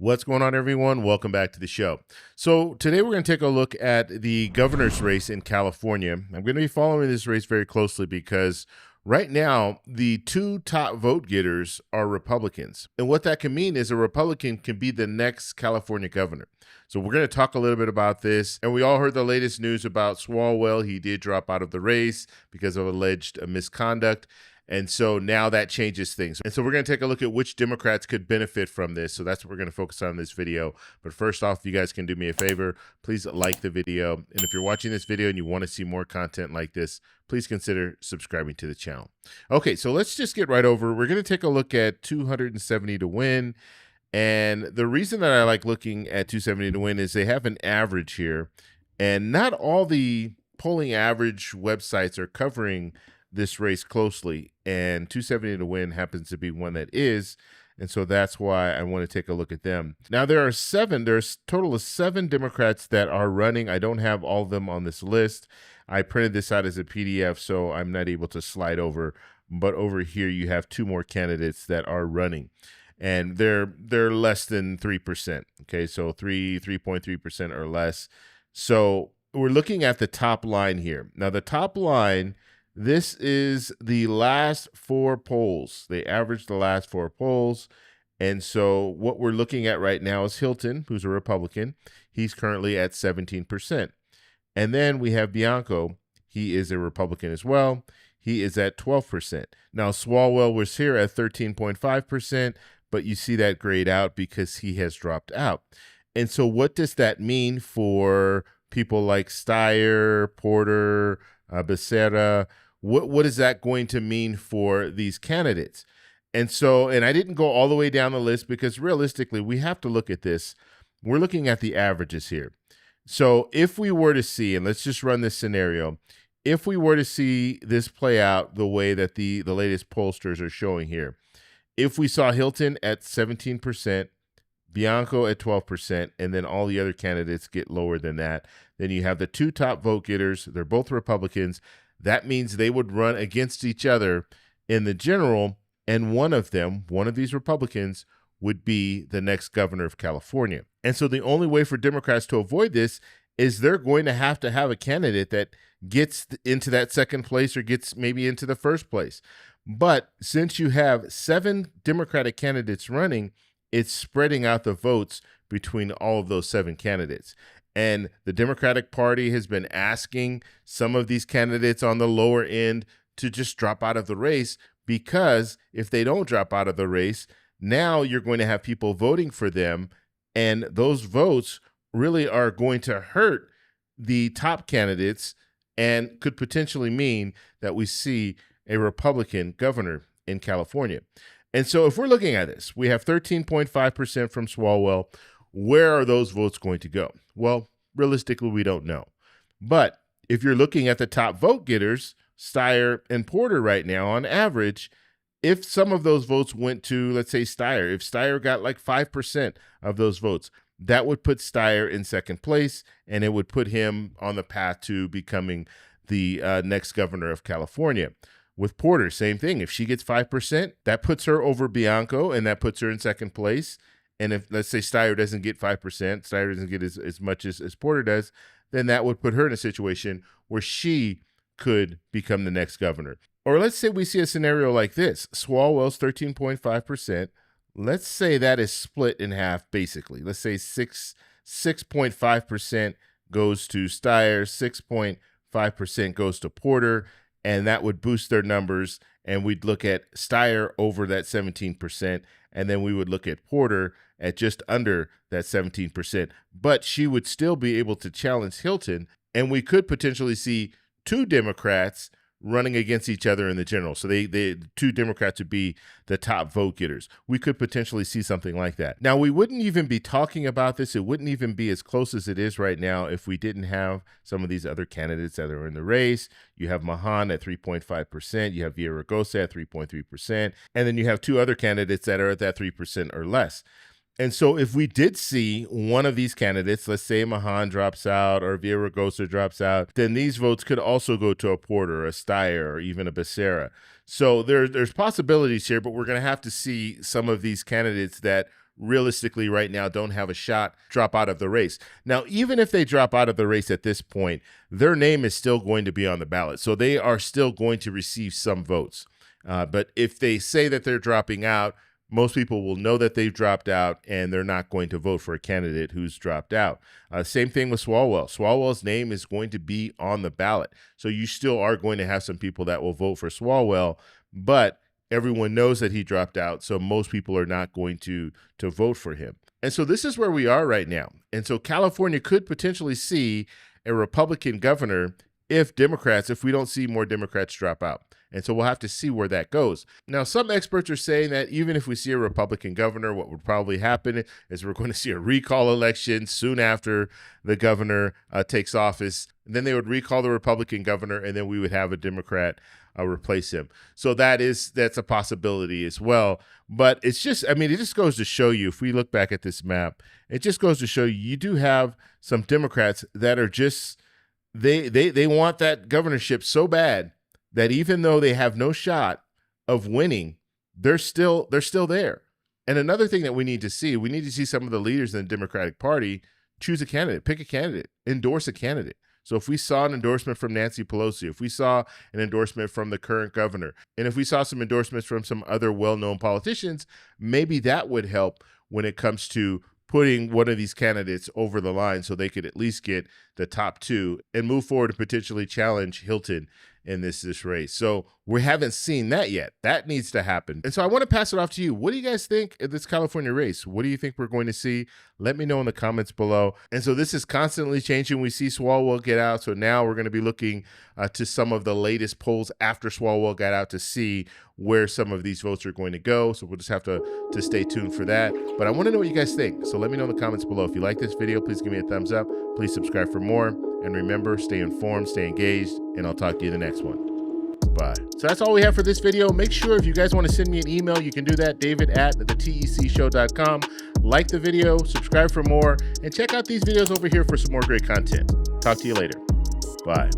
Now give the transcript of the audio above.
What's going on, everyone? Welcome back to the show. So today we're going to take a look at the governor's race in California. I'm going to be following this race very closely because right now the two top vote getters are Republicans. And what that can mean is a Republican can be the next California governor. So we're going to talk a little bit about this. And we all heard the latest news about Swalwell. He did drop out of the race because of alleged misconduct. And so now that changes things. And so we're going to take a look at which Democrats could benefit from this. So that's what we're going to focus on in this video. But first off, if you guys can do me a favor, please like the video. And if you're watching this video and you want to see more content like this, please consider subscribing to the channel. Okay, so let's just get right over. We're going to take a look at 270 to win. And the reason that I like looking at 270 to win is they have an average here. And not all the polling average websites are covering this race closely, and 270 to win happens to be one that is, and so that's why I want to take a look at them. Now there's a total of 7 Democrats that are running. I don't have all of them on this list. I printed this out as a PDF, so I'm not able to slide over, but over here you have 2 more candidates that are running, and they're less than 3%. Okay, so 3.3% or less. So we're looking at the top line here. Now the top line, this is the last 4 polls. They averaged the last 4 polls. And so what we're looking at right now is Hilton, who's a Republican. He's currently at 17%. And then we have Bianco. He is a Republican as well. He is at 12%. Now, Swalwell was here at 13.5%, but you see that grayed out because he has dropped out. And so what does that mean for people like Steyer, Porter, Becerra? What is that going to mean for these candidates? And I didn't go all the way down the list because realistically, we have to look at this. We're looking at the averages here. So if we were to see, and let's just run this scenario, if we were to see this play out the way that the latest pollsters are showing here, if we saw Hilton at 17%, Bianco at 12%, and then all the other candidates get lower than that, then you have the 2 top vote getters. They're both Republicans. That means they would run against each other in the general, and one of these Republicans, would be the next governor of California. And so the only way for Democrats to avoid this is they're going to have a candidate that gets into that second place or gets maybe into the first place. But since you have 7 Democratic candidates running, it's spreading out the votes between all of those 7 candidates. And the Democratic Party has been asking some of these candidates on the lower end to just drop out of the race, because if they don't drop out of the race, now you're going to have people voting for them, and those votes really are going to hurt the top candidates and could potentially mean that we see a Republican governor in California. And so if we're looking at this, we have 13.5% from Swalwell. Where are those votes going to go? Well, realistically, we don't know. But if you're looking at the top vote getters, Steyer and Porter right now, on average, if some of those votes went to, let's say, Steyer, if Steyer got like 5% of those votes, that would put Steyer in second place, and it would put him on the path to becoming the next governor of California. With Porter, same thing. If she gets 5%, that puts her over Bianco, and that puts her in second place. And if, let's say, Steyer doesn't get 5%, Steyer doesn't get as much as Porter does, then that would put her in a situation where she could become the next governor. Or let's say we see a scenario like this. Swalwell's 13.5%. Let's say that is split in half, basically. Let's say 6.5% goes to Steyer, 6.5% goes to Porter, and that would boost their numbers. And we'd look at Steyer over that 17%, and then we would look at Porter at just under that 17%. But she would still be able to challenge Hilton, and we could potentially see 2 Democrats running against each other in the general. So the 2 Democrats would be the top vote getters. We could potentially see something like that. Now, we wouldn't even be talking about this. It wouldn't even be as close as it is right now if we didn't have some of these other candidates that are in the race. You have Mahan at 3.5%. You have Villaraigosa at 3.3%. And then you have 2 other candidates that are at that 3% or less. And so if we did see one of these candidates, let's say Mahan drops out or Villaraigosa drops out, then these votes could also go to a Porter, a Steyer, or even a Becerra. So there's possibilities here, but we're going to have to see some of these candidates that realistically right now don't have a shot, drop out of the race. Now, even if they drop out of the race at this point, their name is still going to be on the ballot. So they are still going to receive some votes. But if they say that they're dropping out, most people will know that they've dropped out, and they're not going to vote for a candidate who's dropped out. Same thing with Swalwell. Swalwell's name is going to be on the ballot. So you still are going to have some people that will vote for Swalwell, but everyone knows that he dropped out, so most people are not going to vote for him. And so this is where we are right now. And so California could potentially see a Republican governor if we don't see more Democrats drop out. And so we'll have to see where that goes. Now, some experts are saying that even if we see a Republican governor, what would probably happen is we're going to see a recall election soon after the governor takes office. And then they would recall the Republican governor, and then we would have a Democrat replace him. So that's a possibility as well. But it's just, I mean, it just goes to show you, if we look back at this map, it just goes to show you do have some Democrats that are just, they want that governorship so bad that even though they have no shot of winning, they're still there. And another thing that we need to see some of the leaders in the Democratic Party choose a candidate, pick a candidate, endorse a candidate. So if we saw an endorsement from Nancy Pelosi, if we saw an endorsement from the current governor, and if we saw some endorsements from some other well-known politicians, maybe that would help when it comes to putting one of these candidates over the line so they could at least get the top two and move forward and potentially challenge Hilton in this race. So we haven't seen that yet. That needs to happen. And so I want to pass it off to you. What do you guys think of this California race? What do you think we're going to see? Let me know in the comments below. And so this is constantly changing. We see Swalwell get out. So now we're going to be looking to some of the latest polls after Swalwell got out to see where some of these votes are going to go. So we'll just have to stay tuned for that. But I want to know what you guys think. So let me know in the comments below. If you like this video, please give me a thumbs up. Please subscribe for more. And remember, stay informed, stay engaged, and I'll talk to you in the next one. Bye. So that's all we have for this video. Make sure if you guys want to send me an email, you can do that, david@thetecshow.com. Like the video, subscribe for more, and check out these videos over here for some more great content. Talk to you later. Bye.